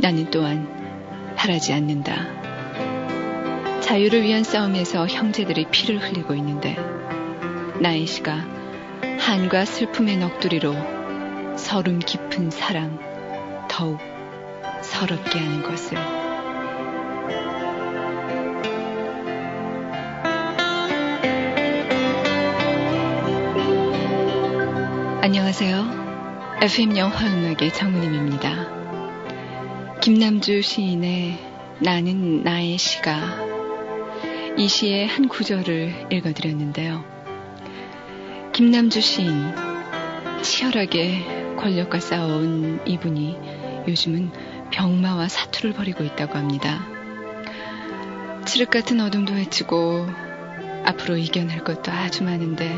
나는 또한 바라지 않는다. 자유를 위한 싸움에서 형제들이 피를 흘리고 있는데 나의 시가 한과 슬픔의 넋두리로 서름 깊은 사랑 더욱 서럽게 하는 것을. 안녕하세요. FM 영화음악의 정은임입니다. 김남주 시인의 나는 나의 시가, 이 시의 한 구절을 읽어드렸는데요. 김남주 시인, 치열하게 권력과 싸워온 이분이 요즘은 병마와 사투를 벌이고 있다고 합니다. 칠흑 같은 어둠도 헤치고 앞으로 이겨낼 것도 아주 많은데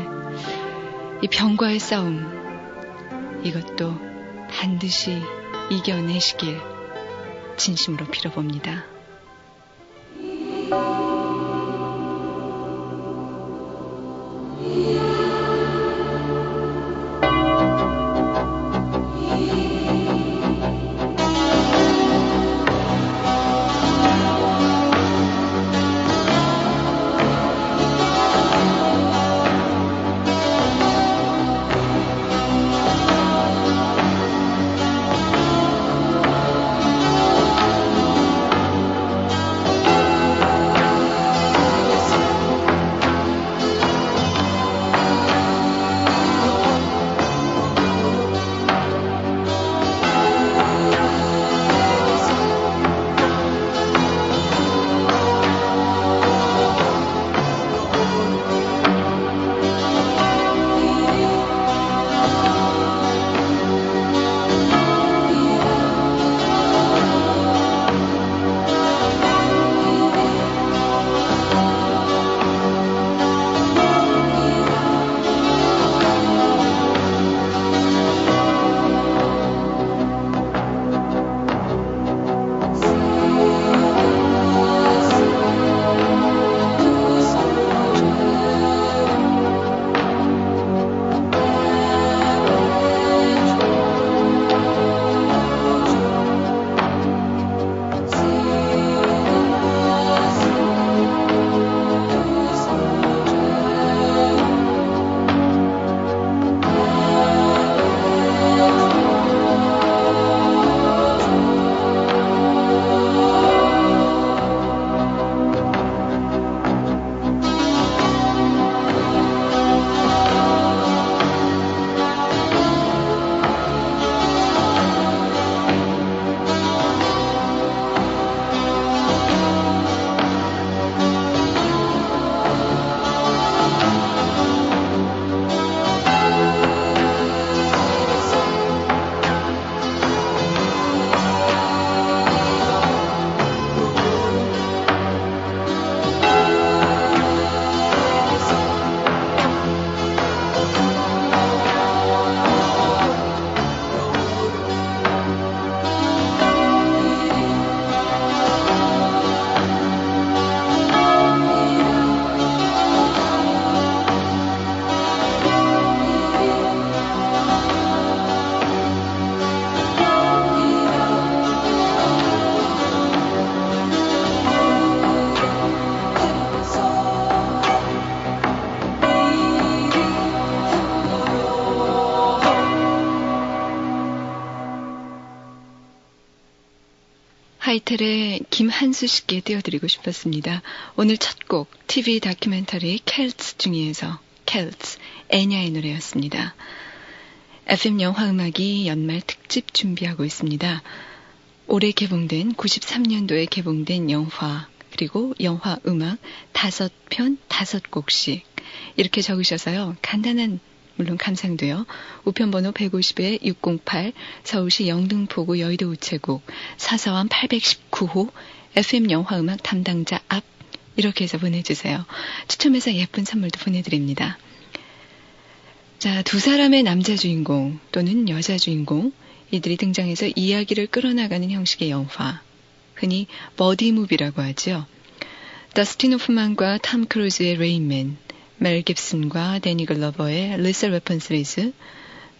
이 병과의 싸움, 이것도 반드시 이겨내시길 진심으로 빌어봅니다. 하이텔의 김한수 씨께 띄워드리고 싶었습니다. 오늘 첫 곡 TV 다큐멘터리 켈츠 중에서 켈츠, 애냐의 노래였습니다. FM 영화음악이 연말 특집 준비하고 있습니다. 올해 개봉된 93년도에 개봉된 영화 그리고 영화음악 5편 5곡씩 이렇게 적으셔서요. 간단한 물론 감상도요. 우편번호 150에 608 서울시 영등포구 여의도 우체국 사서원 819호 FM 영화음악 담당자 앞 이렇게 해서 보내주세요. 추첨해서 예쁜 선물도 보내드립니다. 자, 두 사람의 남자 주인공 또는 여자 주인공 이들이 등장해서 이야기를 끌어나가는 형식의 영화 흔히 버디무비라고 하죠. 더스틴 호프만과 탐 크루즈의 레인맨, 멜 깁슨과 데니 글러버의 리셀 웨펀 시리즈,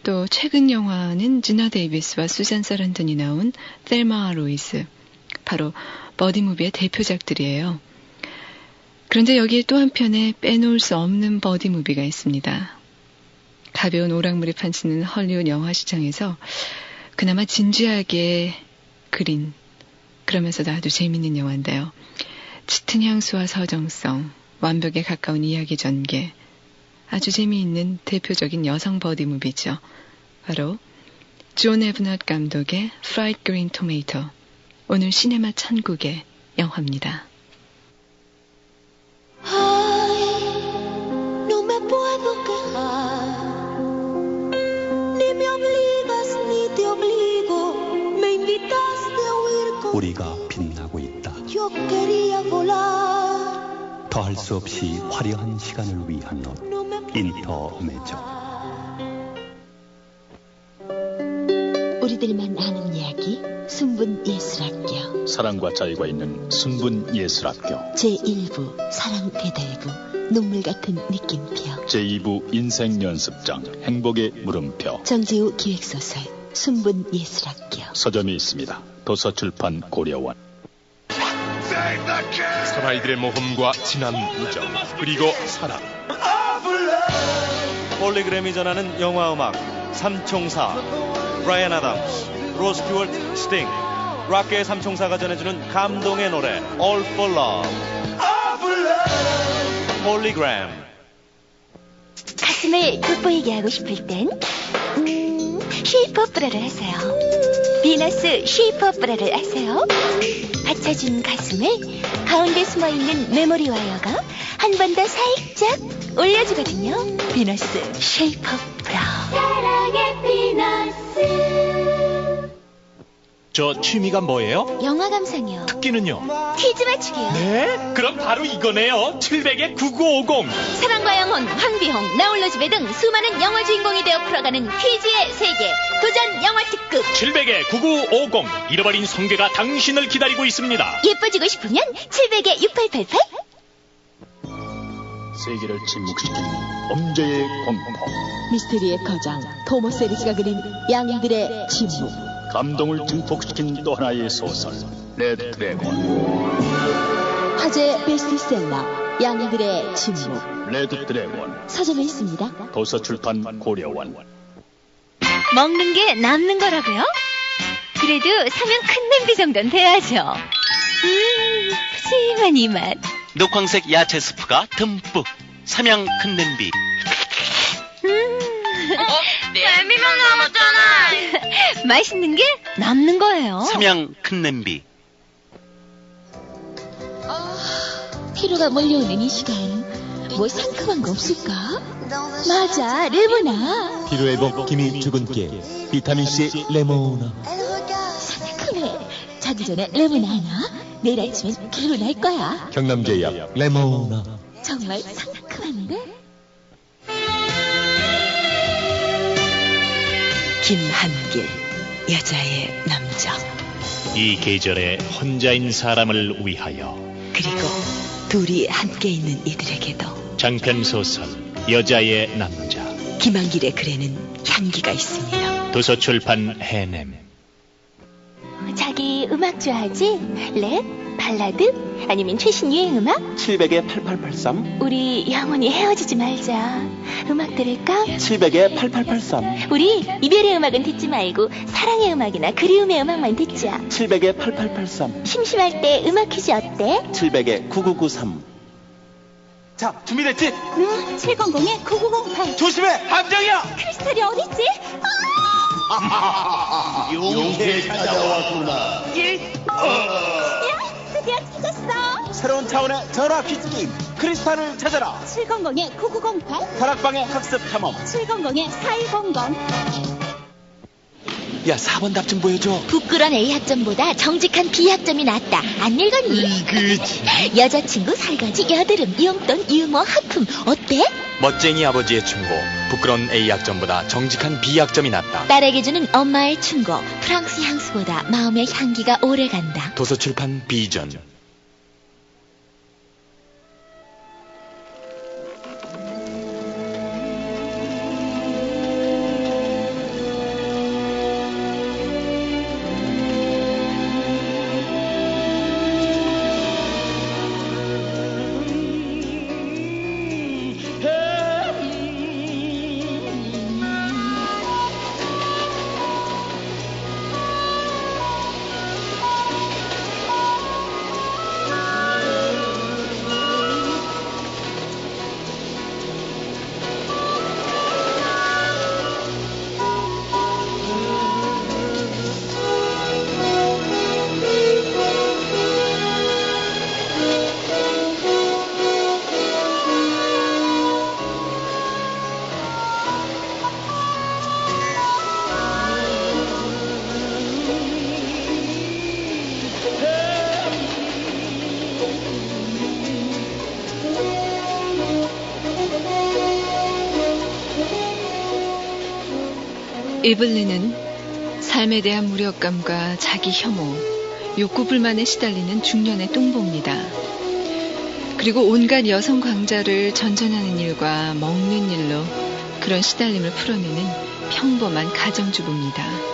또 최근 영화는 지나 데이비스와 수잔 사란턴이 나온 텔마 로이스, 바로 버디무비의 대표작들이에요. 그런데 여기에 또 한편에 빼놓을 수 없는 버디무비가 있습니다. 가벼운 오락물이 판치는 헐리우드 영화 시장에서 그나마 진지하게 그린, 그러면서도 아주 재미있는 영화인데요. 짙은 향수와 서정성, 완벽에 가까운 이야기 전개, 아주 재미있는 대표적인 여성 버디무비죠. 바로 존 에브넛 감독의 Fried Green Tomato, 오늘 시네마 천국의 영화입니다. 우리가 빛나고 있다. 더할 수 없이 화려한 시간을 위한 옷, 인터메조. 우리들만 아는 이야기, 순분예술학교. 사랑과 자유가 있는 순분예술학교. 제1부 사랑배달부, 눈물 같은 느낌표. 제2부 인생연습장, 행복의 물음표. 정지우 기획소설, 순분예술학교. 서점이 있습니다. 도서출판 고려원. 사나이들의 모험과 진한 우정, 그리고 사랑. 폴리그램이 전하는 영화음악 삼총사, 브라이언 아담스, 로스 스튜어트, 스팅, 락계의 삼총사가 전해주는 감동의 노래 All for Love. 폴리그램. 가슴을 돋보이게 하고 싶을 땐 쉐이퍼 브라를 하세요. 비너스 쉐이퍼 브라를 아세요? 받쳐준 가슴을 가운데 숨어있는 메모리 와이어가 한 번 더 살짝 올려주거든요. 비너스 쉐이퍼 브라. 사랑의 비너스. 저 취미가 뭐예요? 영화 감상이요. 특기는요? 퀴즈 맞추기요. 네? 그럼 바로 이거네요. 700에 9950. 사랑과 영혼, 황비홍, 나홀로 집에 등 수많은 영화 주인공이 되어 풀어가는 퀴즈의 세계 도전 영화 특급. 700에 9950. 잃어버린 성괴가 당신을 기다리고 있습니다. 예뻐지고 싶으면 700에 6888. 세계를 침묵시킨 범죄의 공포. 미스테리의 거장 토머스 에리스가 그린 양들의 침묵. 감동을 증폭시킨 또 하나의 소설 레드 드래곤. 화제 베스트셀러 양들의 침묵. 레드 드래곤. 서점에 있습니다. 도서출판 고려원. 먹는 게 남는 거라고요? 그래도 사면 큰 냄비 정도는 돼야죠. 푸짐한 이 맛. 녹황색 야채 스프가 듬뿍. 삼양 큰 냄비. 냄비만 남았잖아. 맛있는 게 남는 거예요. 삼양 큰 냄비. 피로가 몰려오는 이 시간, 뭐 상큼한 거 없을까? 맞아, 레모나. 피로회복 기미 주근깨 비타민C 레모나. 상큼해. 자기 전에 레모나 하나. 내일 아침엔 개운할 거야. 경남제약 레모나. 정말 상큼한데? 김한길, 여자의 남자. 이 계절에 혼자인 사람을 위하여. 그리고 둘이 함께 있는 이들에게도. 장편소설 여자의 남자. 김한길의 글에는 향기가 있습니다. 도서출판 해냄. 자기 음악 좋아하지? 랩? 발라드? 아니면 최신 유행 음악? 700에 8883. 우리 영원히 헤어지지 말자. 음악 들을까? 700에 8883. 우리 이별의 음악은 듣지 말고 사랑의 음악이나 그리움의 음악만 듣자. 700에 8883. 심심할 때 음악 퀴즈 어때? 700에 9993. 자, 준비됐지? 응, 700에 9908. 조심해! 함정이야! 크리스탈이 어딨지? 용케 찾아왔구나. 야, 드디어 찾았어. 새로운 차원의 전화 퀴즈 게임 크리스탈을 찾아라. 700에 9908. 다락방의 학습 탐험. 700에 4100. 야, 4번 답 좀 보여줘. 부끄러운 A학점보다 정직한 B학점이 낫다. 안 읽었니? 그치. 여자친구, 설거지, 여드름, 용돈, 유머, 하품. 어때? 멋쟁이 아버지의 충고. 부끄러운 A학점보다 정직한 B학점이 낫다. 딸에게 주는 엄마의 충고. 프랑스 향수보다 마음의 향기가 오래간다. 도서출판 비전. 에블린은 삶에 대한 무력감과 자기 혐오, 욕구 불만에 시달리는 중년의 똥보입니다. 그리고 온갖 여성 강자를 전전하는 일과 먹는 일로 그런 시달림을 풀어내는 평범한 가정주부입니다.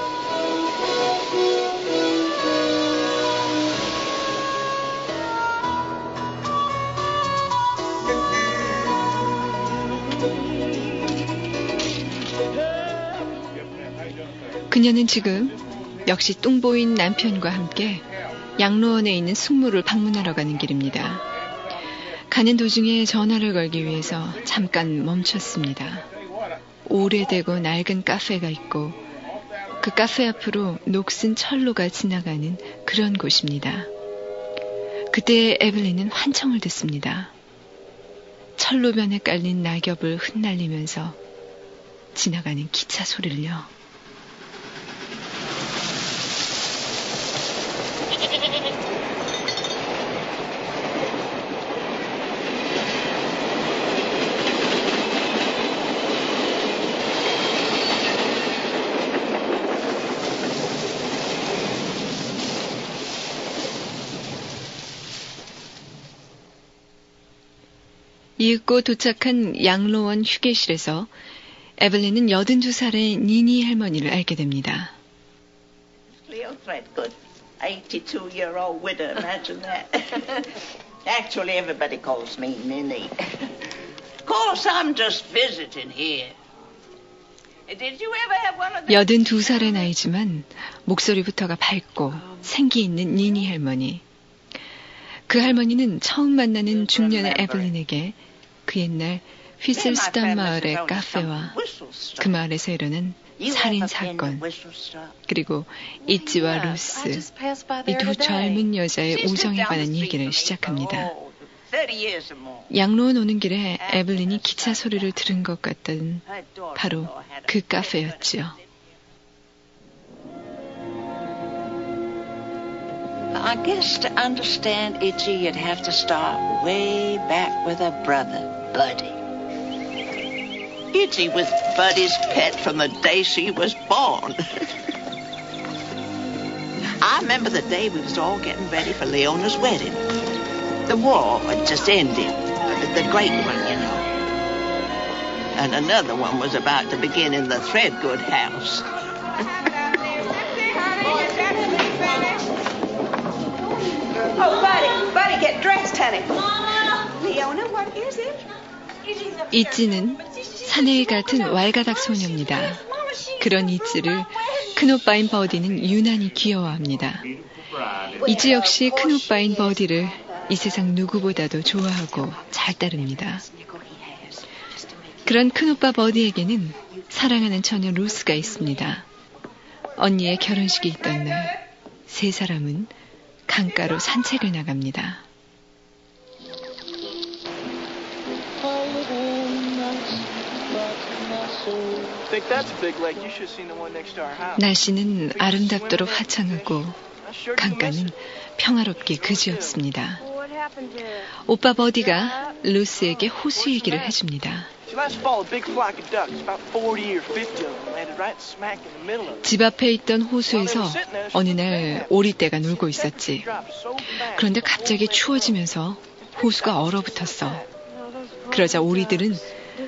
그녀는 지금 역시 똥보인 남편과 함께 양로원에 있는 숙모를 방문하러 가는 길입니다. 가는 도중에 전화를 걸기 위해서 잠깐 멈췄습니다. 오래되고 낡은 카페가 있고 그 카페 앞으로 녹슨 철로가 지나가는 그런 곳입니다. 그때 에블린은 환청을 듣습니다. 철로변에 깔린 낙엽을 흩날리면서 지나가는 기차 소리를요. 이윽고 도착한 양로원 휴게실에서 에블린은 82살의 니니 할머니를 알게 됩니다. Leo Threadgood, 82-year-old widow, imagine that. Actually, everybody calls me Ninny. Of course, I'm just visiting here. Did you ever have one of the... 82살의 나이지만 목소리부터가 밝고 생기 있는 니니 할머니. 그 할머니는 처음 만나는 중년의 에블린에게 그 옛날 휘슬 쓰던 마을의 카페와 그 마을에서 일어난 살인사건, 그리고 이지와 루스, 이 두 젊은 여자의 우정에 관한 얘기를 시작합니다. 양로원 오는 길에 에블린이 기차 소리를 들은 것 같던 바로 그 카페였지요. I guess to understand Itchy, you'd have to start way back with her brother, Buddy. Itchy was Buddy's pet from the day she was born. I remember the day we was all getting ready for Leona's wedding. The war had just ended, the great one, you know. And another one was about to begin in the Threadgood house. Oh, Buddy, get dressed, honey. Leona, what is it? 이찌는 사내일 같은 왈가닥 소녀입니다. 그런 이찌를 큰오빠인 버디는 유난히 귀여워합니다. 이찌 역시 큰오빠인 버디를 이 세상 누구보다도 좋아하고 잘 따릅니다. 그런 큰오빠 버디에게는 사랑하는 처녀 루스가 있습니다. 언니의 결혼식이 있던 날, 세 사람은 강가로 산책을 나갑니다. 날씨는 아름답도록 화창하고 강가는 평화롭게 그지없습니다. 오빠 버디가 루스에게 호수 얘기를 해줍니다. 집 앞에 있던 호수에서 어느 날 오리떼가 놀고 있었지. 그런데 갑자기 추워지면서 호수가 얼어붙었어. 그러자 오리들은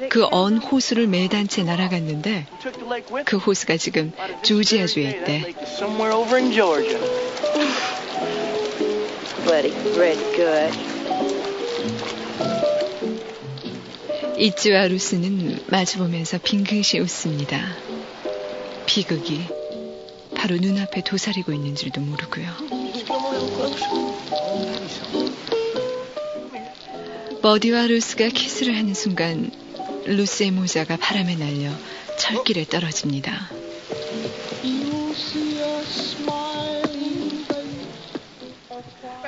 그 언 호수를 매단 채 날아갔는데 그 호수가 지금 조지아주에 있대. 이찌와 루스는 마주보면서 빙긋이 웃습니다. 비극이 바로 눈앞에 도사리고 있는 줄도 모르고요. 버디와 루스가 키스를 하는 순간 루스의 모자가 바람에 날려 철길에 떨어집니다.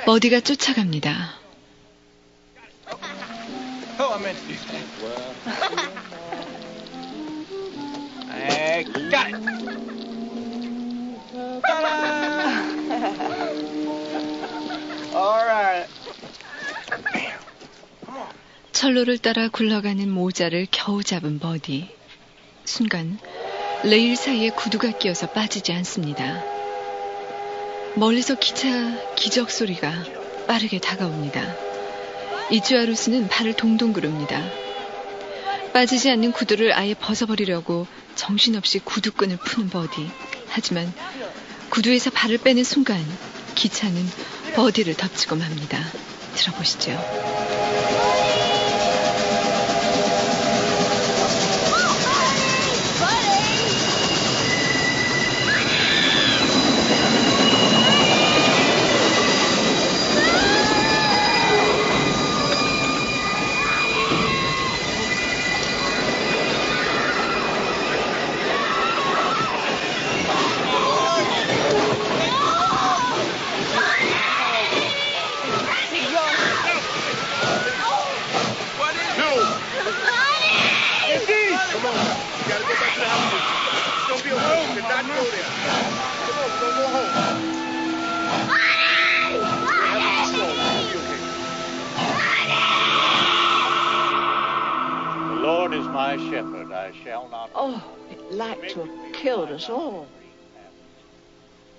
버디가 쫓아갑니다. 철로를 따라 굴러가는 모자를 겨우 잡은 버디. 순간 레일 사이에 구두가 끼어서 빠지지 않습니다. 멀리서 기차 기적 소리가 빠르게 다가옵니다. 이츠와 루스는 발을 동동 구릅니다. 빠지지 않는 구두를 아예 벗어버리려고 정신없이 구두끈을 푸는 버디. 하지만 구두에서 발을 빼는 순간 기차는 버디를 덮치고 맙니다. 들어보시죠.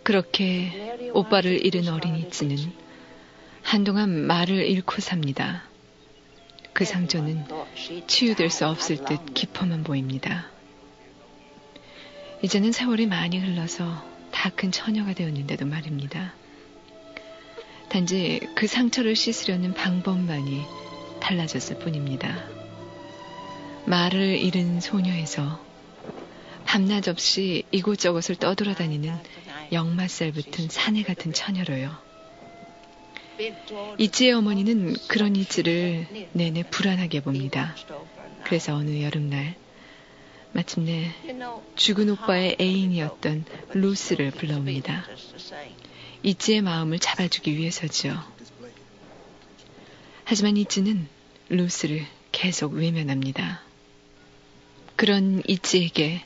그렇게 오빠를 잃은 어린이집은 한동안 말을 잃고 삽니다. 그 상처는 치유될 수 없을 듯 깊어만 보입니다. 이제는 세월이 많이 흘러서 다 큰 처녀가 되었는데도 말입니다. 단지 그 상처를 씻으려는 방법만이 달라졌을 뿐입니다. 말을 잃은 소녀에서 밤낮 없이 이곳저곳을 떠돌아다니는 역마살 붙은 사내 같은 처녀로요. 이치의 어머니는 그런 이치를 내내 불안하게 봅니다. 그래서 어느 여름날 마침내 죽은 오빠의 애인이었던 루스를 불러옵니다. 이치의 마음을 잡아주기 위해서죠. 하지만 이치는 루스를 계속 외면합니다. 그런 이치에게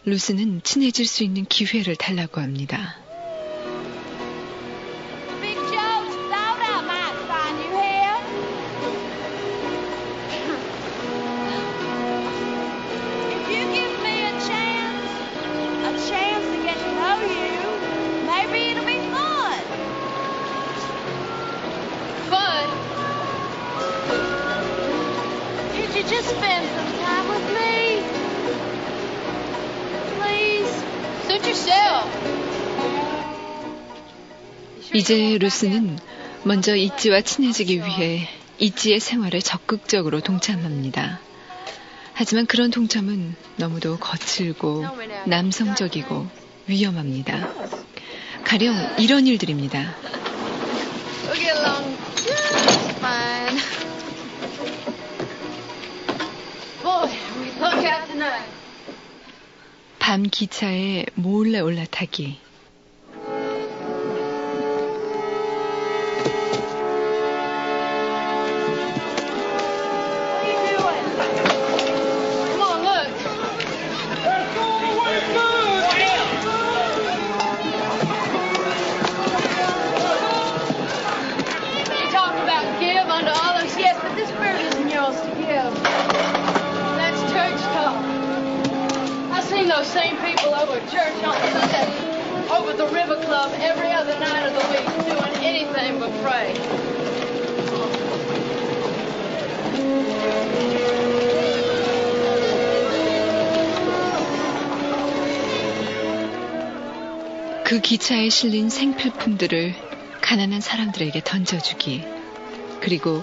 루스는 친해질 수 있는 기회를 달라고 합니다. Just spend some time with me. Please. Suit yourself. 이제 루스는 먼저 이치와 친해지기 위해 이치의 생활에 적극적으로 동참합니다. 하지만 그런 동참은 너무도 거칠고 남성적이고 위험합니다. 가령 이런 일들입니다. We'll get along just fine. 밤 기차에 몰래 올라타기. Those same people over at church on Sunday, over at the River Club every other night of the week, doing anything but pray. 그 기차에 실린 생필품들을 가난한 사람들에게 던져주기, 그리고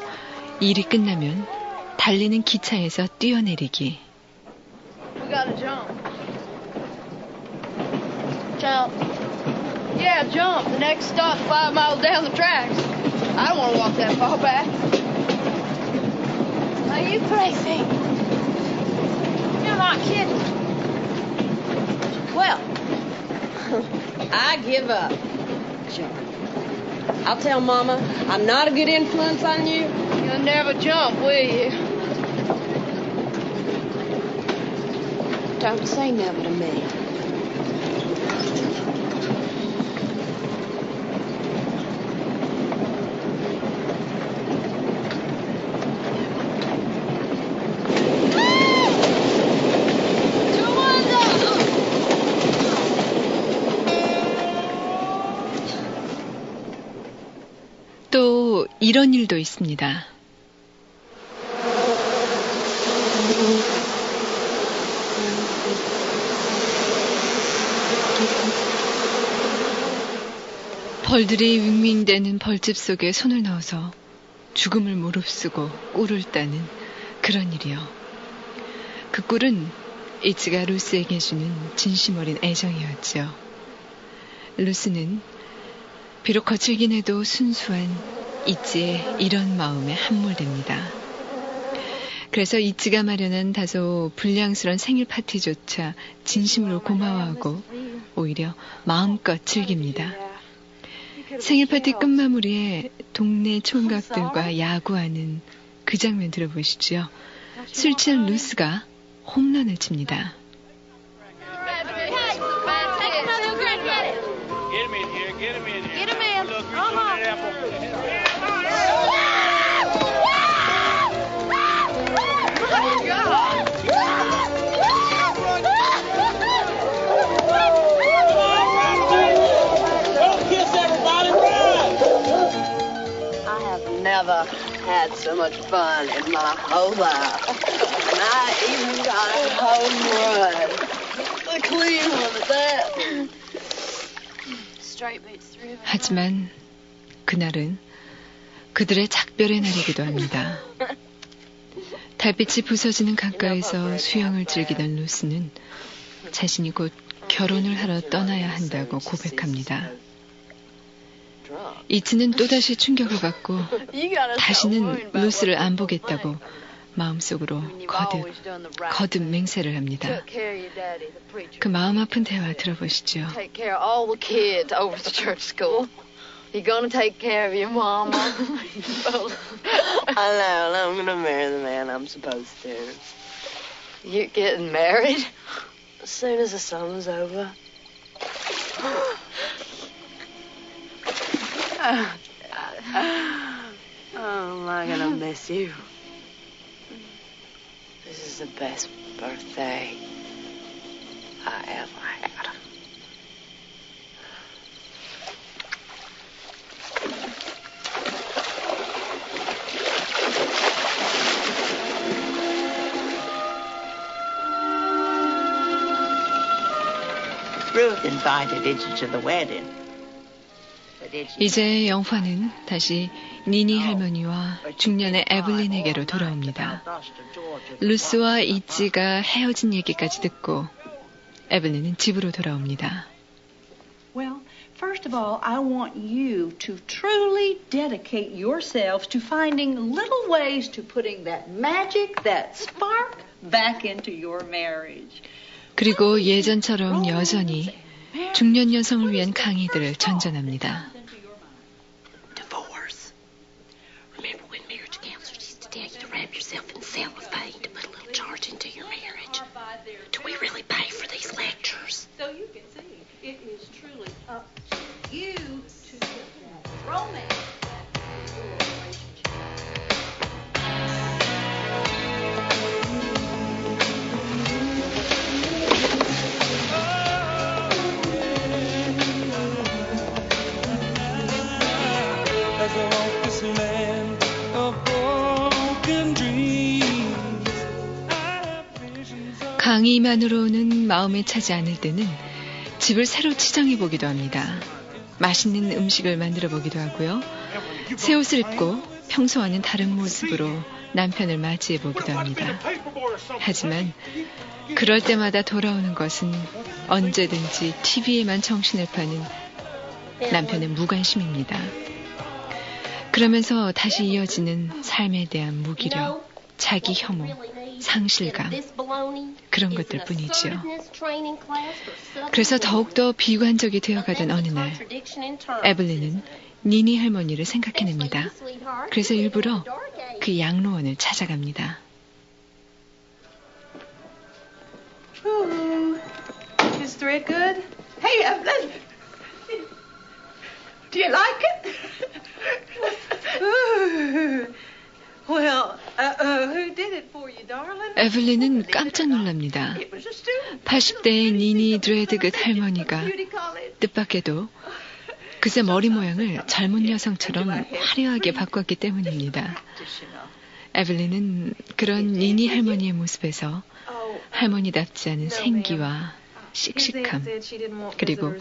일이 끝나면 달리는 기차에서 뛰어내리기. We gotta jump. Jump. Yeah, jump. The next stop 5 miles down the tracks. I don't want to walk that far back. Are you crazy? You're not kidding. Well, I give up. Jump. I'll tell Mama I'm not a good influence on you. You'll never jump, will you? Don't say never to me. 또 이런 일도 있습니다. 벌들이 윙윙대는 벌집 속에 손을 넣어서 죽음을 무릅쓰고 꿀을 따는 그런 일이요. 그 꿀은 이츠가 루스에게 주는 진심 어린 애정이었죠. 루스는 비록 거칠긴 해도 순수한 이츠의 이런 마음에 함몰됩니다. 그래서 이츠가 마련한 다소 불량스러운 생일 파티조차 진심으로 고마워하고 오히려 마음껏 즐깁니다. 생일 파티 끝마무리에 동네 총각들과 야구하는 그 장면 들어보시죠. 술 취한 루스가 홈런을 칩니다. Never had so much fun in my whole life. And I even got a home run. A clean one at that. Straight beats three. 하지만 그날은 그들의 작별의 날이기도 합니다. 달빛이 부서지는 강가에서 수영을 즐기던 루스는 자신이 곧 결혼을 하러 떠나야 한다고 고백합니다. 이츠는 또다시 충격을 받고 다시는 루스를 안 보겠다고 마음속으로 거듭 맹세를 합니다. 그 마음 아픈 대화 들어보시죠. Take care of all the kids over the church school. You gonna take care of your mama? I know, and I'm gonna marry the man I'm supposed to. You're getting married? As soon as the summer's over. Oh, am I gonna miss you? This is the best birthday I ever had. Ruth invited Itchy to the wedding. 이제 영화는 다시 니니 할머니와 중년의 에블린에게로 돌아옵니다. 루스와 이치가 헤어진 얘기까지 듣고 에블린은 집으로 돌아옵니다. Well, first of all, I want you to truly dedicate yourselves to finding little ways to putting that magic, that spark back into your marriage. 그리고 예전처럼 여전히 중년 여성을 위한 강의들을 전전합니다. Divorce. Remember when marriage counselors used to tell you to wrap yourself in cellophane to put a little charge into your marriage? Do we really pay for these lectures? So you can see, it is truly up to you to put that romance back into your relationship. 강의만으로는 마음에 차지 않을 때는 집을 새로 치장해 보기도 합니다. 맛있는 음식을 만들어 보기도 하고요. 새 옷을 입고 평소와는 다른 모습으로 남편을 맞이해 보기도 합니다. 하지만 그럴 때마다 돌아오는 것은 언제든지 TV에만 정신을 파는 남편의 무관심입니다. 그러면서 다시 이어지는 삶에 대한 무기력, 자기 혐오, 상실감, 그런 것들 뿐이죠. 그래서 더욱더 비관적이 되어가던 어느 날 에블린은 니니 할머니를 생각해냅니다. 그래서 일부러 그 양로원을 찾아갑니다. Is thread good? Hey, do you like it? Well, who did it for you, darling? 에블린은 깜짝 놀랍니다. 80대의 니니 드레드긋 할머니가 뜻밖에도 그새 머리 모양을 젊은 여성처럼 화려하게 바꿨기 때문입니다. 에블린은 그런 니니 할머니의 모습에서 할머니답지 않은 생기와 씩씩함, 그리고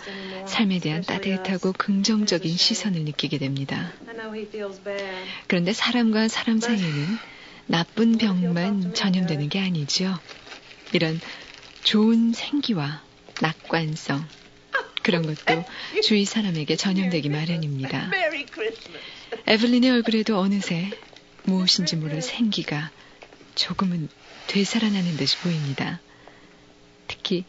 삶에 대한 따뜻하고 긍정적인 시선을 느끼게 됩니다. 그런데 사람과 사람 사이에는 나쁜 병만 전염되는 게 아니죠. 이런 좋은 생기와 낙관성, 그런 것도 주위 사람에게 전염되기 마련입니다. 에블린의 얼굴에도 어느새 무엇인지 모를 생기가 조금은 되살아나는 듯이 보입니다. 특히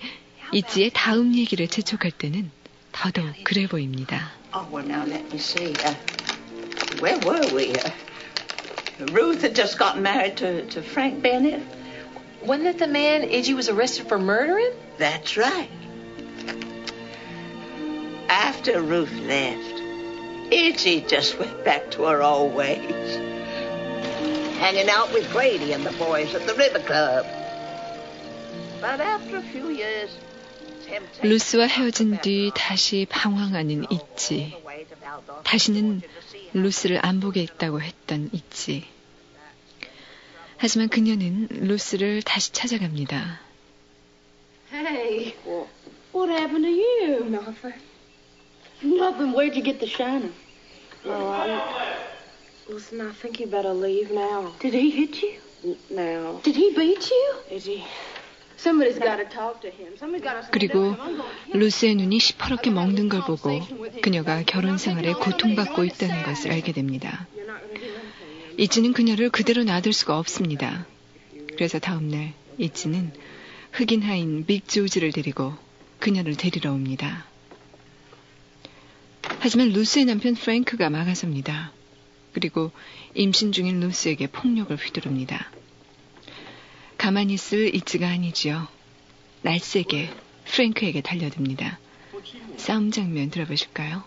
이지의 다음 얘기를 재촉할 때는 더더욱 그래 보입니다. Well, now let me see. Where were we? Ruth had just gotten married to Frank Bennett. Wasn't that the man Iggy was arrested for murdering? That's right. After Ruth left, Iggy just went back to her old ways. Hanging out with Grady and the boys at the River Club. But after a few years, 루스와 헤어진 뒤 다시 방황하는 이지. 다시는 루스를 안 보겠다고 했던 이지. 하지만 그녀는 루스를 다시 찾아갑니다. Hey, what happened to you? Nothing. Nothing. Where'd you get the shiner? Listen, I think you better leave now. Did he hit you? No. Did he beat you? Is he? Somebody's got to talk to him. Somebody's got to. 그리고 루스의 눈이 시퍼렇게 먹는 걸 보고 그녀가 결혼 생활에 고통받고 있다는 것을 알게 됩니다. 이지는 그녀를 그대로 놔둘 수가 없습니다. 그래서 다음날 이지는 흑인 하인 빅 조지를 데리고 그녀를 데리러 옵니다. 하지만 루스의 남편 프랭크가 막아섭니다. 그리고 임신 중인 루스에게 폭력을 휘두릅니다. 가만히 있을 이지가 아니지요. 날쌔게 프랭크에게 달려듭니다. 싸움 장면 들어보실까요?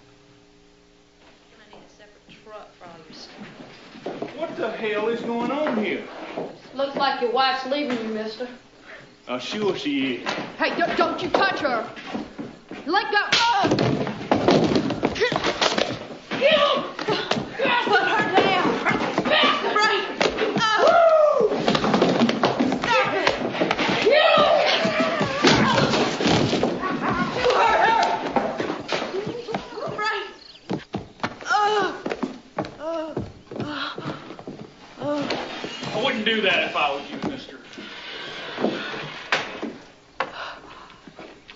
What the hell is going on here? Looks like your wife's leaving you, mister. Sure she is. Hey, don't you touch her. Let go. Put her down. Right. Stop it. Right. I wouldn't do that if I was you, mister.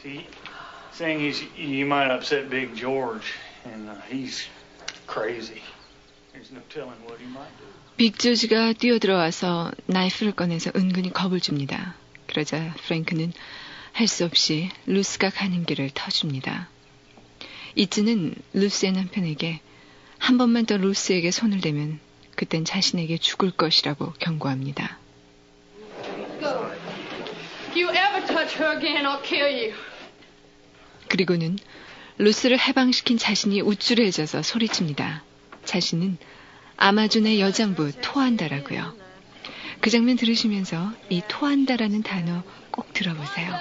See, saying you might upset Big George, and he's crazy. There's no telling what he might do. 빅 조지가 뛰어들어와서 나이프를 꺼내서 은근히 겁을 줍니다. 그러자 프랭크는 할 수 없이 루스가 가는 길을 터줍니다. 이즈는 루스의 남편에게 한 번만 더 루스에게 손을 대면 그땐 자신에게 죽을 것이라고 경고합니다. If you ever touch her again, I'll kill you. 그리고는 루스를 해방시킨 자신이 우쭐해져서 소리칩니다. 자신은 아마존의 여장부 토한다라고요. 그 장면 들으시면서 이 토한다라는 단어 꼭 들어보세요.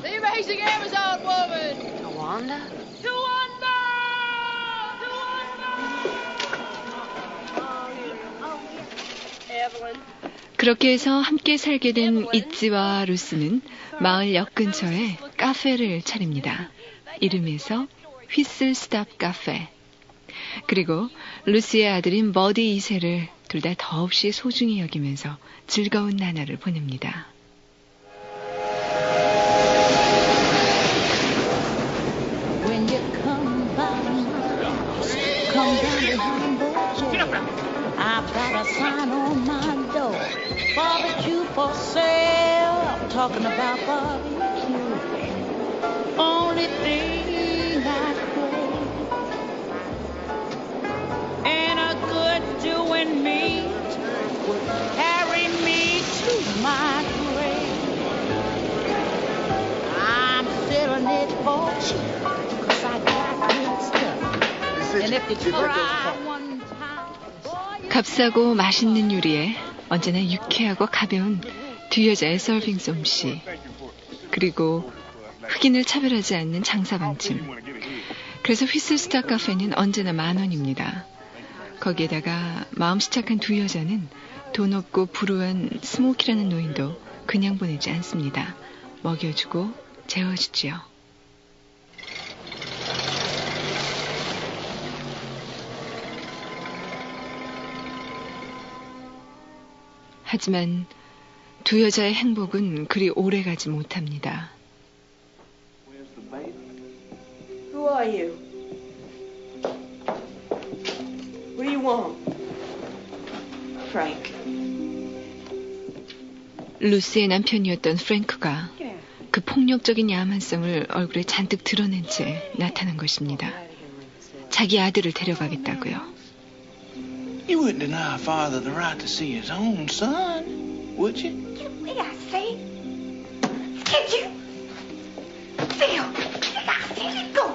The amazing Amazon woman. Tawanda? Tawanda! Evelyn. 그렇게 해서 함께 살게 된 이지와 루스는 마을 역 근처에 카페를 차립니다. 이름에서 휘슬 스탑 카페. 그리고 루스의 아들인 버디 2세를 둘 다 더없이 소중히 여기면서 즐거운 나날을 보냅니다. When you come by come down behind the door. I've got a sign on my door. Barbecue for sale. I'm talking about barbecue. Only thing I crave and a good doing meat would carry me to my grave. I'm selling it for cheap 'cause I got good stuff. And if you try one time, 값싸고 맛있는 요리에 언제나 유쾌하고 가벼운 두 여자의 서빙 솜씨, 그리고 흑인을 차별하지 않는 장사 방침, 그래서 휘슬스타 카페는 언제나 10,000원입니다. 거기에다가 마음씨 착한 두 여자는 돈 없고 불우한 스모키라는 노인도 그냥 보내지 않습니다. 먹여주고 재워주지요. 하지만 두 여자의 행복은 그리 오래가지 못합니다. Who are you? What do you want? Frank. 루스의 남편이었던 프랭크가 그 폭력적인 야만성을 얼굴에 잔뜩 드러낸 채 나타난 것입니다. 자기 아들을 데려가겠다고요. You wouldn't deny a father the right to see his own son, would you? You got see? Did you? Phil, you got see? Let go.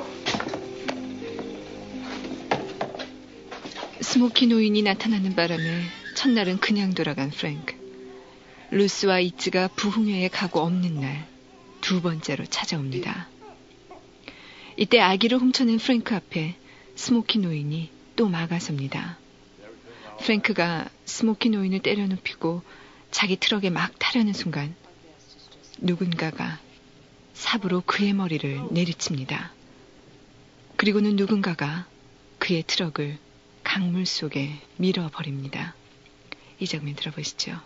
스모키 노인이 나타나는 바람에 첫날은 그냥 돌아간 프랭크. 루스와 이츠가 부흥회에 가고 없는 날 두 번째로 찾아옵니다. 이때 아기를 훔쳐낸 프랭크 앞에 스모키 노인이 또 막아섭니다. 프랭크가 스모키 노인을 때려눕히고 자기 트럭에 막 타려는 순간 누군가가 삽으로 그의 머리를 내리칩니다. 그리고는 누군가가 그의 트럭을 강물 속에 밀어버립니다. 이 장면 들어보시죠.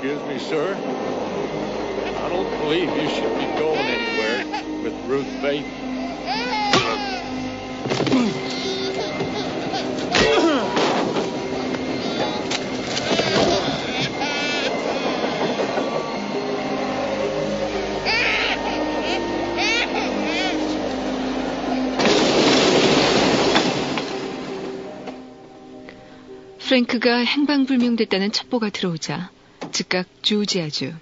Excuse me, sir. I don't believe you should be going anywhere with Ruth Bates. 프랭크가 행방불명됐다는 첩보가 들어오자 즉각 조지아주,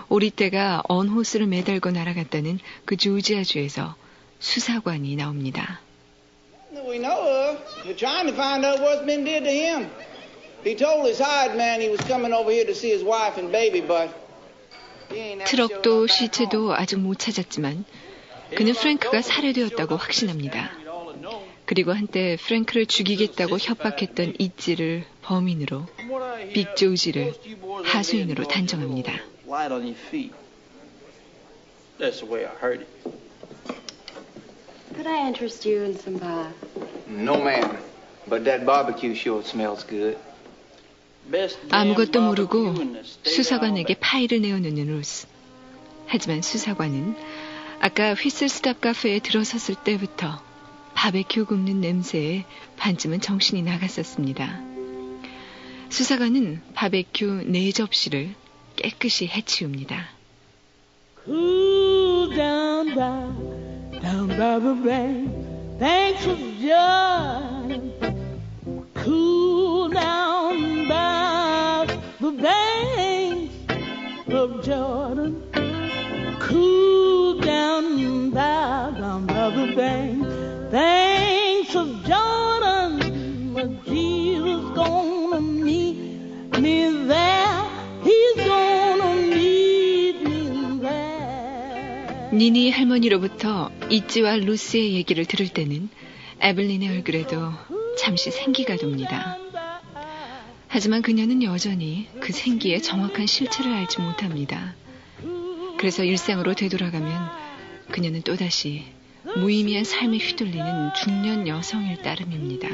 오리떼가 언호스를 매달고 날아갔다는 그 조지아주에서 수사관이 나옵니다. That we know of. We're trying to find out what's been did to him. He told his hired man he was coming over here to see his wife and baby, but he ain't never showed up 트럭도 back 시체도 아직 못 찾았지만 그는 프랭크가 살해되었다고 확신합니다. 그리고 한때 프랭크를 죽이겠다고 협박했던 이찌를 범인으로, 빅 조지를 하수인으로 단정합니다. Light on your feet. That's the way I heard it. Could I interest you in some pie? No, ma'am. But that barbecue sure smells good. 아무것도 모르고 수사관에게 파이를 내어놓는 루스. 하지만 수사관은 아까 휘슬스탑 카페에 들어섰을 때부터 바베큐 굽는 냄새에 반쯤은 정신이 나갔었습니다. 수사관은 바베큐 4접시를 깨끗이 해치웁니다. Cool down by the bank, thanks for Jordan. Cool down by the banks of Jordan. Cool down by the bank, thanks of Jordan. But Jesus gonna meet me there. He's gonna meet me there. 니니 할머니로부터 이찌와 루스의 얘기를 들을 때는 에블린의 얼굴에도 잠시 생기가 돕니다. 하지만 그녀는 여전히 그 생기의 정확한 실체를 알지 못합니다. 그래서 일상으로 되돌아가면 그녀는 또다시 무의미한 삶에 휘둘리는 중년 여성일 따름입니다.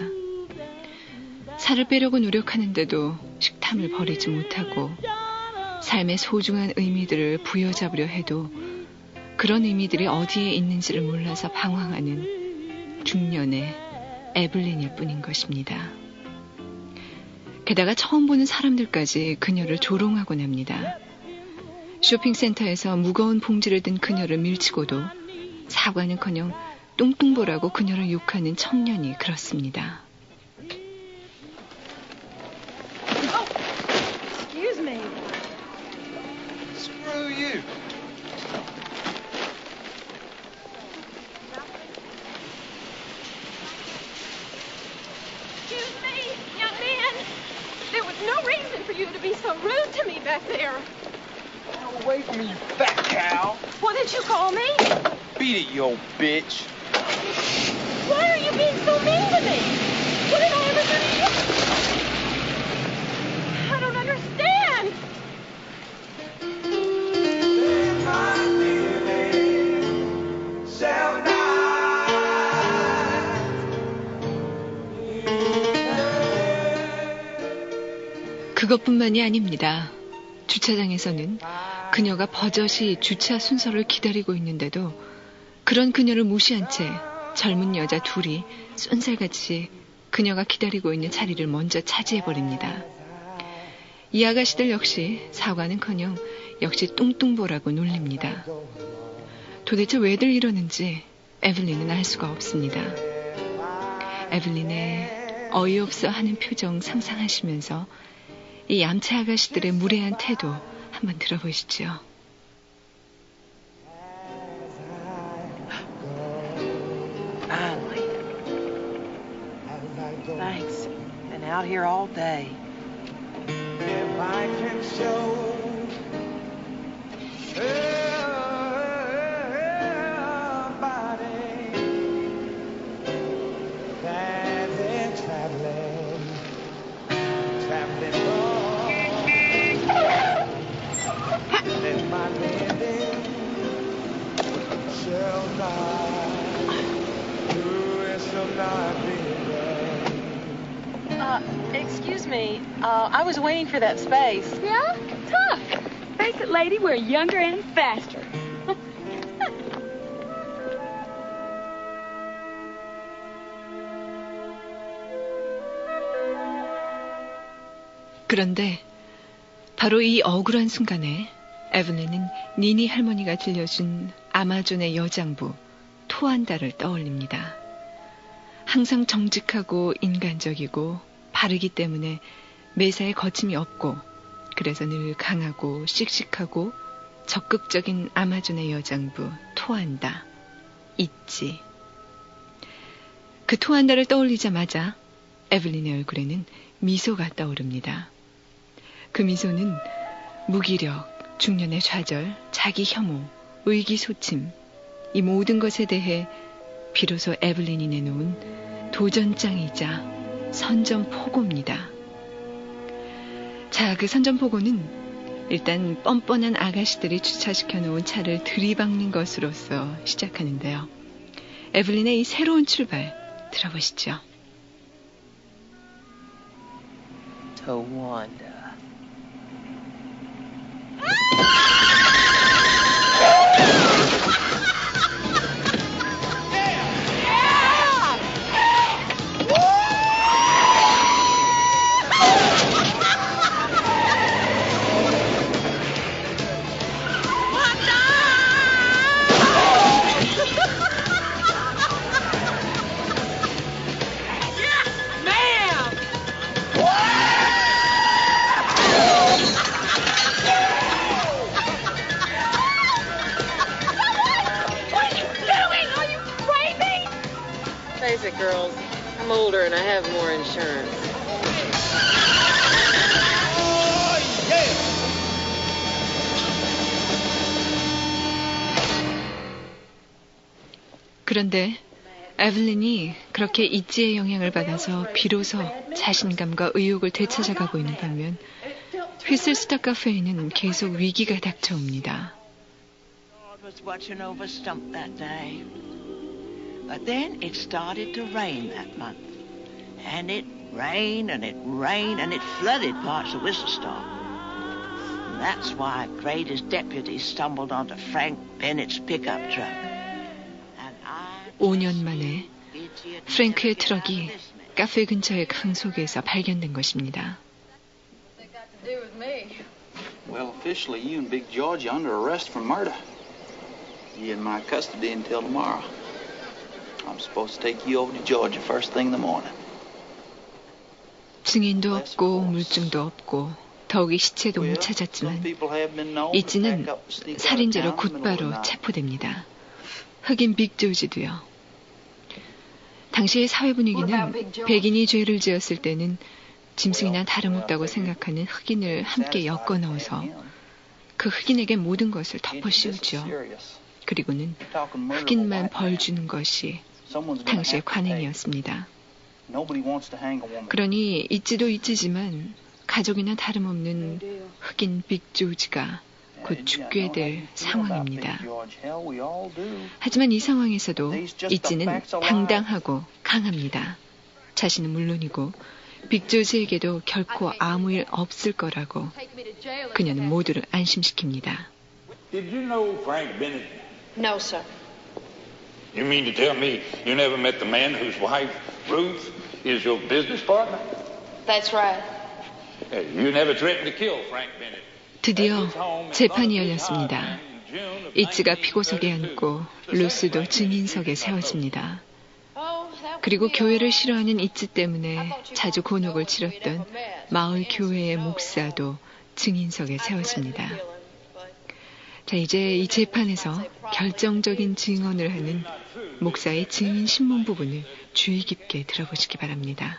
살을 빼려고 노력하는데도 식탐을 버리지 못하고 삶의 소중한 의미들을 부여잡으려 해도 그런 의미들이 어디에 있는지를 몰라서 방황하는 중년의 에블린일 뿐인 것입니다. 게다가 처음 보는 사람들까지 그녀를 조롱하곤 합니다. 쇼핑센터에서 무거운 봉지를 든 그녀를 밀치고도 사과는커녕 뚱뚱보라고 그녀를 욕하는 청년이 그렇습니다. Excuse me. Screw you. Excuse me, young man. There was no reason for you to be so rude to me back there. Get away from me, you fat cow. What did you call me? Beat it, you old bitch. Why are you being so mean to me? What did I ever do to you? I don't understand. 그것뿐만이 아닙니다. 주차장에서는 그녀가 버젓이 주차 순서를 기다리고 있는데도 그런 그녀를 무시한 채 젊은 여자 둘이 쏜살같이 그녀가 기다리고 있는 자리를 먼저 차지해버립니다. 이 아가씨들 역시 사과는커녕 역시 뚱뚱보라고 놀립니다. 도대체 왜들 이러는지 에블린은 알 수가 없습니다. 에블린의 어이없어 하는 표정 상상하시면서 이 얌체 아가씨들의 무례한 태도 한번 들어보시죠. Finally. Thanks. Been out here all day. If I can show everybody that they're traveling in my living shall die. Who is so not Excuse me. I was waiting for that space. Yeah? Tough. Face it, lady, we're younger and faster. 그런데 바로 이 억울한 순간에 에블린은 니니 할머니가 들려준 아마존의 여장부 토안다를 떠올립니다. 항상 정직하고 인간적이고 바르기 때문에 매사에 거침이 없고 그래서 늘 강하고 씩씩하고 적극적인 아마존의 여장부 토안다 있지. 그 토안다를 떠올리자마자 에블린의 얼굴에는 미소가 떠오릅니다. 그 미소는 무기력, 중년의 좌절, 자기 혐오, 의기소침 이 모든 것에 대해 비로소 에블린이 내놓은 도전장이자 선전포고입니다. 자, 그 선전포고는 일단 뻔뻔한 아가씨들이 주차시켜 놓은 차를 들이박는 것으로서 시작하는데요. 에블린의 이 새로운 출발 들어보시죠. Towanda. Face it, girls. I'm older and I have more insurance. Oh, yeah. 그런데 에블린이 그렇게 있지의 영향을 받아서 비로소 자신감과 의욕을 되찾아가고 있는 반면 휘슬스타 카페에는 계속 위기가 닥쳐옵니다. was watching over Stump that day. But then it started to rain that month. And it rained and it rained and it flooded parts of Whistlestone. And that's why Grader's deputies stumbled onto Frank Bennett's pickup truck. 5년 만에 프랭크의 트럭이 카페 근처의 강속에서 발견된 것입니다. Well, officially, you and Big George are under arrest for murder. You're in my custody until tomorrow. I'm supposed to take you over to Georgia first thing in the morning. 증인도 없고 물증도 없고 더욱이 시체도 못 찾았지만 이지는 살인죄로 곧바로 체포됩니다. 흑인 빅 조지도요. 당시의 사회 분위기는 백인이 죄를 지었을 때는 짐승이나 다름없다고 생각하는 흑인을 함께 엮어 넣어서 그 흑인에게 모든 것을 덮어씌우죠. 그리고는 흑인만 벌 주는 것이 당시의 관행이었습니다. 그러니 있지도 있지만 가족이나 다름없는 흑인 빅 조지가 곧 죽게 될 상황입니다. 하지만 이 상황에서도 있지는 당당하고 강합니다. 자신은 물론이고 빅 조지에게도 결코 아무 일 없을 거라고 그녀는 모두를 안심시킵니다. Did you know Frank Bennett? No, sir. You mean to tell me you never met the man whose wife, Ruth, is your business partner? That's right. You never threatened to kill Frank Bennett. 드디어 재판이 열렸습니다. 이츠가 피고석에 앉고 루스도 증인석에 세워집니다. 그리고 교회를 싫어하는 이츠 때문에 자주 곤욕을 치렀던 마을 교회의 목사도 증인석에 세워집니다. 자, 이제 이 재판에서 결정적인 증언을 하는 목사의 증인 신문 부분을 주의 깊게 들어보시기 바랍니다.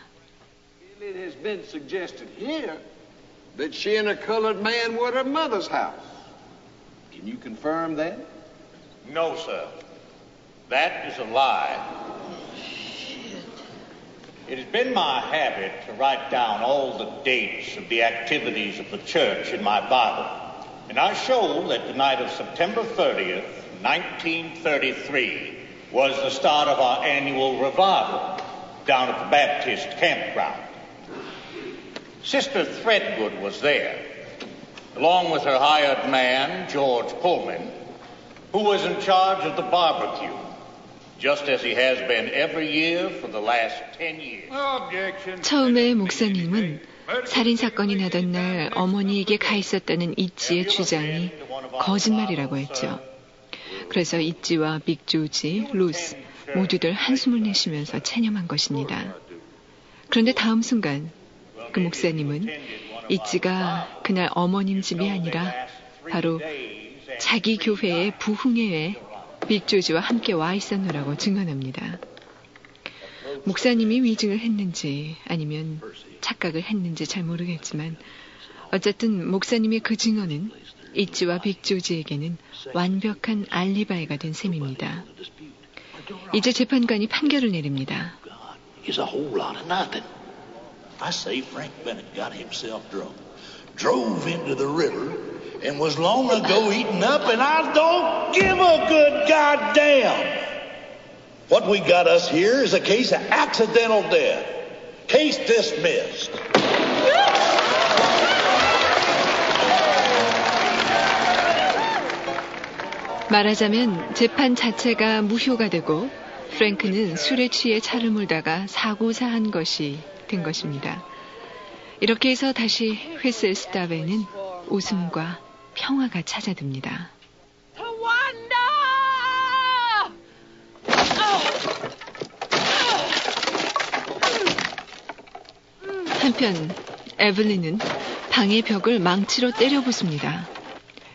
It has been suggested here that she and a colored man were at her mother's house. Can you confirm that? No, sir. That is a lie. It has been my habit to write down all the dates of the activities of the church in my Bible. And I show that the night of September 30th, 1933, was the start of our annual revival down at the Baptist campground. Sister Threadgood was there, along with her hired man, George Pullman, who was in charge of the barbecue, just as he has been every year for the last 10 years. 처음에 목사님은 살인사건이 나던 날 어머니에게 가 있었다는 이츠의 주장이 거짓말이라고 했죠. 그래서 이츠와 빅 조지, 루스 모두들 한숨을 내쉬면서 체념한 것입니다. 그런데 다음 순간 그 목사님은 이츠가 그날 어머님 집이 아니라 바로 자기 교회의 부흥회에 빅 조지와 함께 와 있었노라고 증언합니다. 목사님이 위증을 했는지 아니면 착각을 했는지 잘 모르겠지만 어쨌든 목사님의 그 증언은 이츠와 빅 조지에게는 완벽한 알리바이가 된 셈입니다. 이제 재판관이 판결을 내립니다. I say Frank Bennett got himself drunk, drove into the river, and was long ago eaten up, and I don't give a good goddamn. What we got us here is a case of accidental death. Case dismissed. 말하자면 재판 자체가 무효가 되고 프랭크는 술에 취해 차를 몰다가 사고사한 것이 된 것입니다. 이렇게 해서 다시 휘슬 스탑에는 웃음과 평화가 찾아듭니다. 한편 에블린은 방의 벽을 망치로 때려 부숩니다.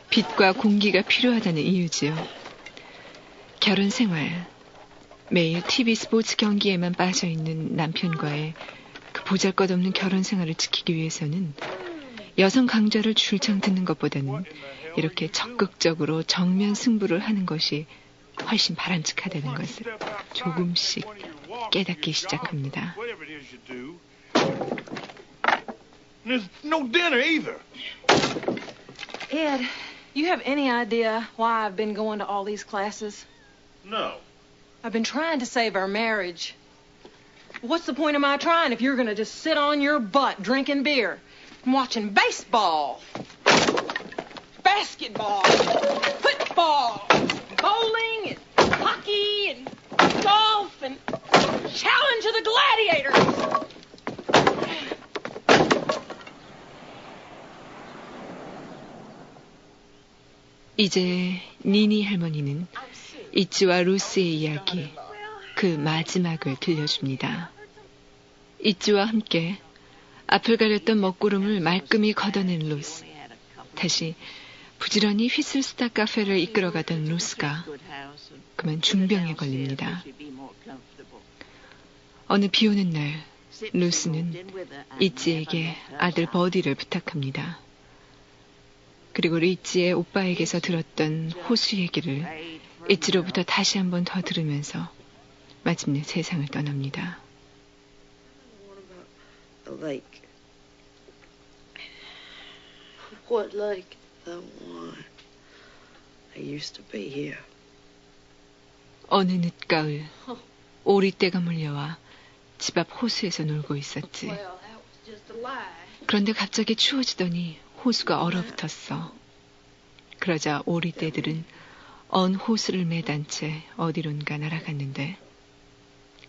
빛과 공기가 필요하다는 이유지요. 결혼 생활, 매일 TV 스포츠 경기에만 빠져있는 남편과의 그 보잘것없는 결혼 생활을 지키기 위해서는 여성 강자를 줄창 듣는 것보다는 이렇게 적극적으로 정면 승부를 하는 것이 훨씬 바람직하다는 것을 조금씩 깨닫기 시작합니다. There's no dinner either. Ed, you have any idea why I've been going to all these classes? No. I've been trying to save our marriage. What's the point of my trying if you're going to just sit on your butt drinking beer and watching baseball, basketball, football, bowling, and hockey, and golf, and challenge of the gladiators? 이제 니니 할머니는 이츠와 루스의 이야기, 그 마지막을 들려줍니다. 이츠와 함께 앞을 가렸던 먹구름을 말끔히 걷어낸 루스. 다시 부지런히 휘슬스타 카페를 이끌어가던 루스가 그만 중병에 걸립니다. 어느 비 오는 날 루스는 이츠에게 아들 버디를 부탁합니다. 그리고 리치의 오빠에게서 들었던 호수 얘기를 엣지로부터 다시 한 번 더 들으면서 마침내 세상을 떠납니다. The lake. What lake? The one. I used to be here. 어느 늦가을 오리떼가 몰려와 집 앞 호수에서 놀고 있었지. 그런데 갑자기 추워지더니 호수가 얼어붙었어. 그러자 오리떼들은 언 호수를 매단 채 어디론가 날아갔는데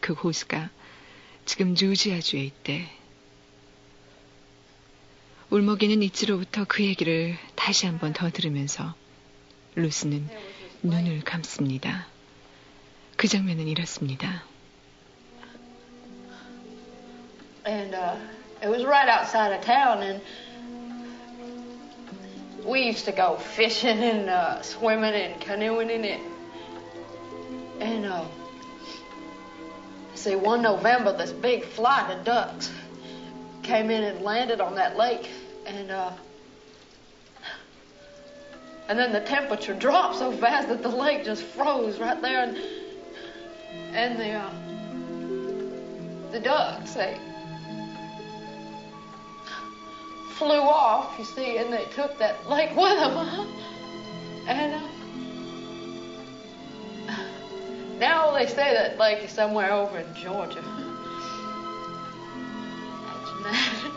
그 호수가 지금 루지아주에 있대. 울먹이는 이치로부터 그 얘기를 다시 한 번 더 들으면서 루스는 눈을 감습니다. 그 장면은 이렇습니다. And it was right outside of town, and we used to go fishing and swimming and canoeing in it. And see, one November, this big flight of ducks came in and landed on that lake, and then the temperature dropped so fast that the lake just froze right there, and the ducks, they flew off, you see, and they took that lake with them. And now they say that lake is somewhere over in Georgia. Imagine that.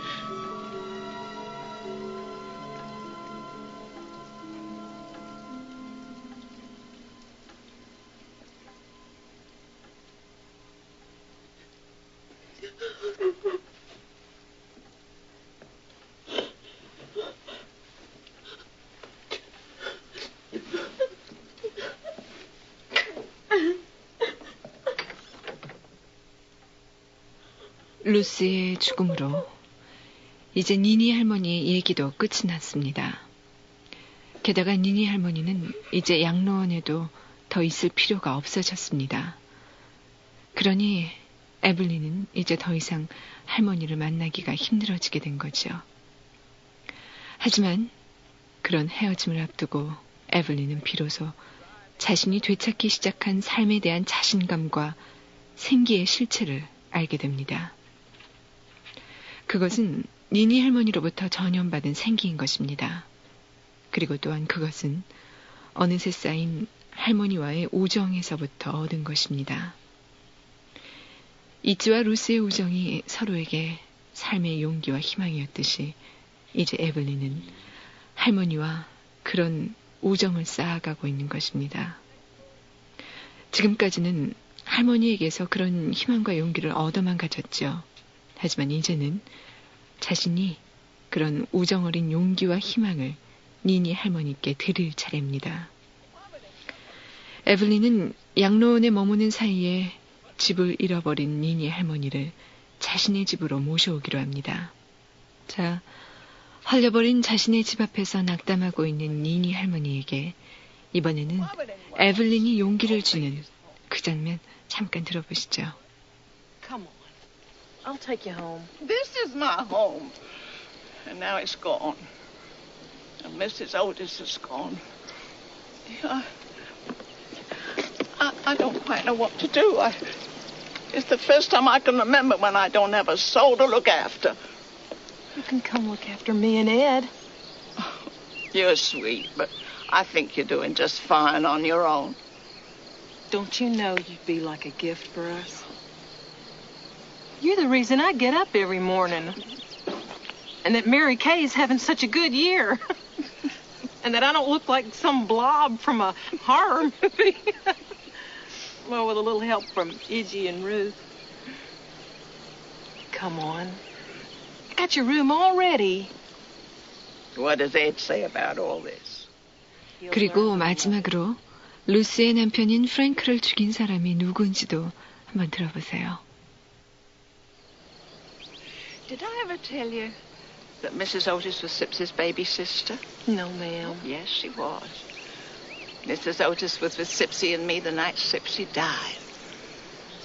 루스의 죽음으로 이제 니니 할머니의 얘기도 끝이 났습니다. 게다가 니니 할머니는 이제 양로원에도 더 있을 필요가 없어졌습니다. 그러니 에블린은 이제 더 이상 할머니를 만나기가 힘들어지게 된 거죠. 하지만 그런 헤어짐을 앞두고 에블린은 비로소 자신이 되찾기 시작한 삶에 대한 자신감과 생기의 실체를 알게 됩니다. 그것은 니니 할머니로부터 전염받은 생기인 것입니다. 그리고 또한 그것은 어느새 쌓인 할머니와의 우정에서부터 얻은 것입니다. 이치와 루스의 우정이 서로에게 삶의 용기와 희망이었듯이 이제 에블린은 할머니와 그런 우정을 쌓아가고 있는 것입니다. 지금까지는 할머니에게서 그런 희망과 용기를 얻어만 가졌죠. 하지만 이제는 자신이 그런 우정 어린 용기와 희망을 니니 할머니께 드릴 차례입니다. 에블린은 양로원에 머무는 사이에 집을 잃어버린 니니 할머니를 자신의 집으로 모셔오기로 합니다. 자, 헐려버린 자신의 집 앞에서 낙담하고 있는 니니 할머니에게 이번에는 에블린이 용기를 주는 그 장면 잠깐 들어보시죠. Come on. I'll take you home. This is my home. And now it's gone. And Mrs. Otis is gone. I don't quite know what to do. It's the first time I can remember when I don't have a soul to look after. You can come look after me and Ed. You're sweet, but I think you're doing just fine on your own. Don't you know you'd be like a gift for us? You're the reason I get up every morning. And that Mary Kay's having such a good year. And that I don't look like some blob from a horror movie. Well, with a little help from Iggy and Ruth. Come on. I got your room all ready. What does Ed say about all this? 그리고 마지막으로 루스의 남편인 프랭크를 죽인 사람이 누군지도 한번 들어보세요. Did I ever tell you that Mrs. Otis was Sipsy's baby sister? No, ma'am. Yes, she was. Mrs. Otis was with Sipsy and me the night Sipsy died.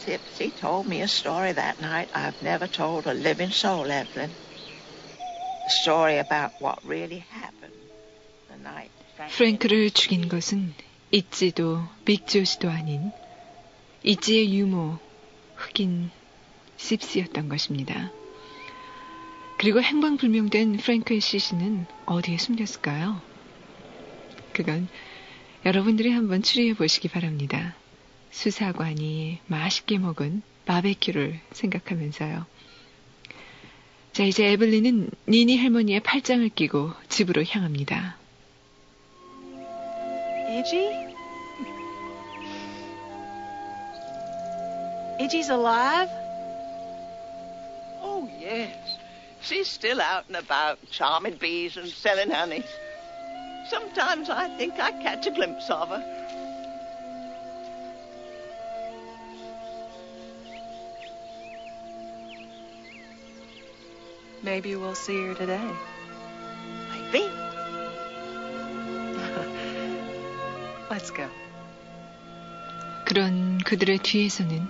Sipsy told me a story that night I've never told a living soul, Evelyn. A story about what really happened the night. 프랭크를 죽인 것은 있지도 빅조시도 아닌 있지의 유모 흑인 씹스였던 것입니다. 그리고 행방불명된 프랭크의 시신은 어디에 숨겼을까요? 그건 여러분들이 한번 추리해 보시기 바랍니다. 수사관이 맛있게 먹은 바베큐를 생각하면서요. 자, 이제 에블린은 니니 할머니의 팔짱을 끼고 집으로 향합니다. Iggy? Iggy's alive? Oh, yes. She's still out and about, charming bees and selling honey. Sometimes I think I catch a glimpse of her. Maybe we'll see her today. Maybe. Let's go. 그런 그들의 뒤에서는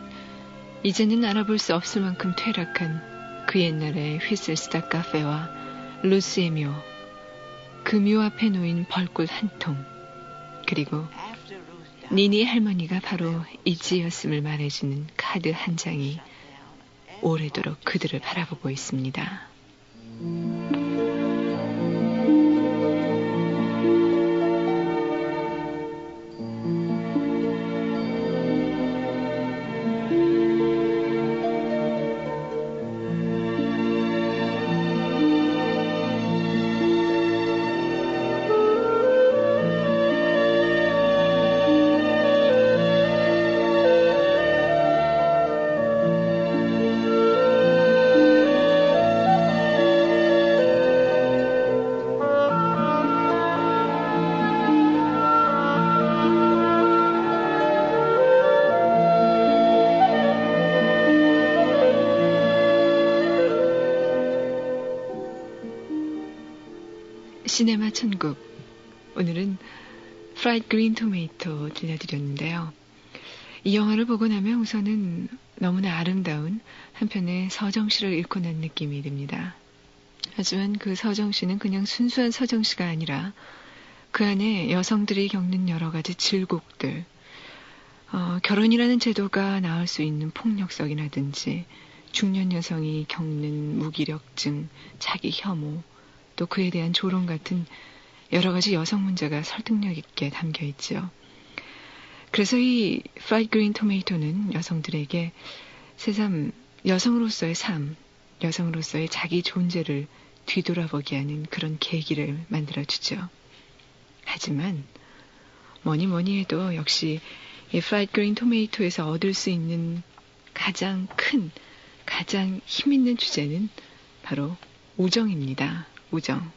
이제는 알아볼 수 없을 만큼 퇴락한 그 옛날의 휘슬스타 카페와 루스의 묘, 그 묘 앞에 놓인 벌꿀 한 통, 그리고 니니 할머니가 바로 이지였음을 말해주는 카드 한 장이 오래도록 그들을 바라보고 있습니다. 시네마 천국, 오늘은 프라이드 그린 토마토 들려드렸는데요. 이 영화를 보고 나면 우선은 너무나 아름다운 한편의 서정시를 읽고 난 느낌이 듭니다. 하지만 그 서정시는 그냥 순수한 서정시가 아니라 그 안에 여성들이 겪는 여러 가지 질곡들, 결혼이라는 제도가 낳을 수 있는 폭력성이라든지 중년 여성이 겪는 무기력증, 자기 혐오, 또 그에 대한 조롱 같은 여러 가지 여성 문제가 설득력 있게 담겨 있죠. 그래서 이 프라이드 그린 토마토는 여성들에게 새삼 여성으로서의 삶, 여성으로서의 자기 존재를 뒤돌아보게 하는 그런 계기를 만들어주죠. 하지만 뭐니 해도 역시 이 프라이드 그린 토마토에서 얻을 수 있는 가장 큰, 가장 힘있는 주제는 바로 우정입니다. 우정.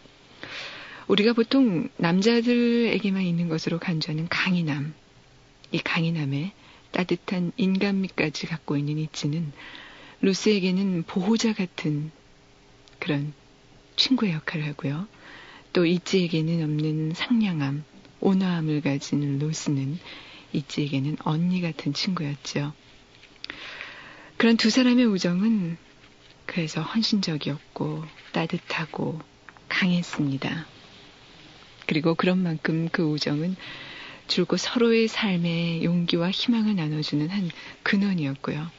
우리가 보통 남자들에게만 있는 것으로 간주하는 강인함, 이 강인함에 따뜻한 인간미까지 갖고 있는 이치는 루스에게는 보호자 같은 그런 친구의 역할을 하고요. 또 이치에게는 없는 상냥함, 온화함을 가진 루스는 이치에게는 언니 같은 친구였죠. 그런 두 사람의 우정은 그래서 헌신적이었고 따뜻하고 강했습니다. 그리고 그런 만큼 그 우정은 줄곧 서로의 삶에 용기와 희망을 나눠주는 한 근원이었고요.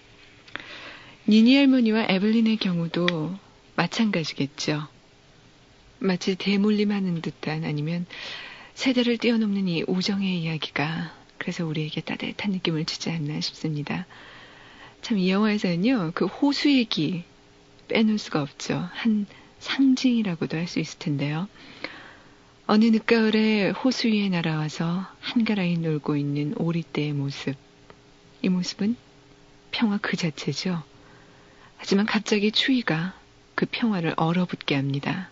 니니 할머니와 에블린의 경우도 마찬가지겠죠. 마치 대물림하는 듯한 아니면 세대를 뛰어넘는 이 우정의 이야기가 그래서 우리에게 따뜻한 느낌을 주지 않나 싶습니다. 참 이 영화에서는요, 그 호수 얘기 빼놓을 수가 없죠. 한 상징이라고도 할 수 있을 텐데요. 어느 늦가을에 호수 위에 날아와서 한가라이 놀고 있는 오리떼의 모습. 이 모습은 평화 그 자체죠. 하지만 갑자기 추위가 그 평화를 얼어붙게 합니다.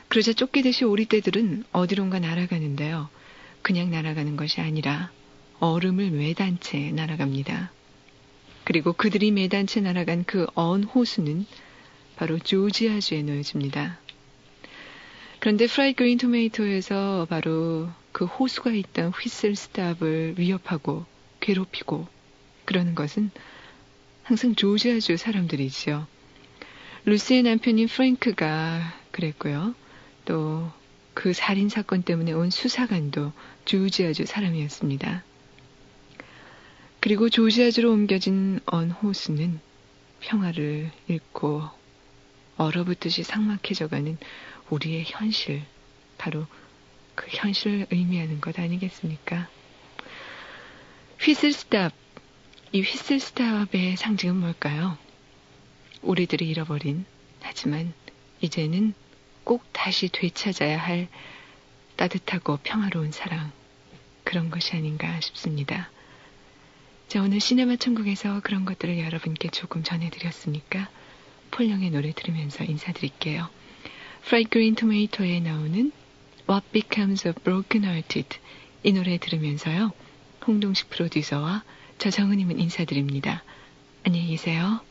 그러자 쫓기듯이 오리떼들은 어디론가 날아가는데요. 그냥 날아가는 것이 아니라 얼음을 매단 채 날아갑니다. 그리고 그들이 매단 채 날아간 그 언 호수는 바로 조지아주에 놓여집니다. 그런데 프라이드 그린 토마토에서 바로 그 호수가 있던 휘슬스탑을 위협하고 괴롭히고 그러는 것은 항상 조지아주 사람들이지요. 루스의 남편인 프랭크가 그랬고요. 또 그 살인 사건 때문에 온 수사관도 조지아주 사람이었습니다. 그리고 조지아주로 옮겨진 언호수는 평화를 잃고 얼어붙듯이 삭막해져가는 우리의 현실, 바로 그 현실을 의미하는 것 아니겠습니까? 휘슬스탑, 이 휘슬스탑의 상징은 뭘까요? 우리들이 잃어버린, 하지만 이제는 꼭 다시 되찾아야 할 따뜻하고 평화로운 사랑, 그런 것이 아닌가 싶습니다. 자, 오늘 시네마 천국에서 그런 것들을 여러분께 조금 전해드렸으니까 폴령의 노래 들으면서 인사드릴게요. Fried Green Tomato에 나오는 What Becomes of Broken Hearted, 이 노래 들으면서요, 홍동식 프로듀서와 저 정은임은 인사드립니다. 안녕히 계세요.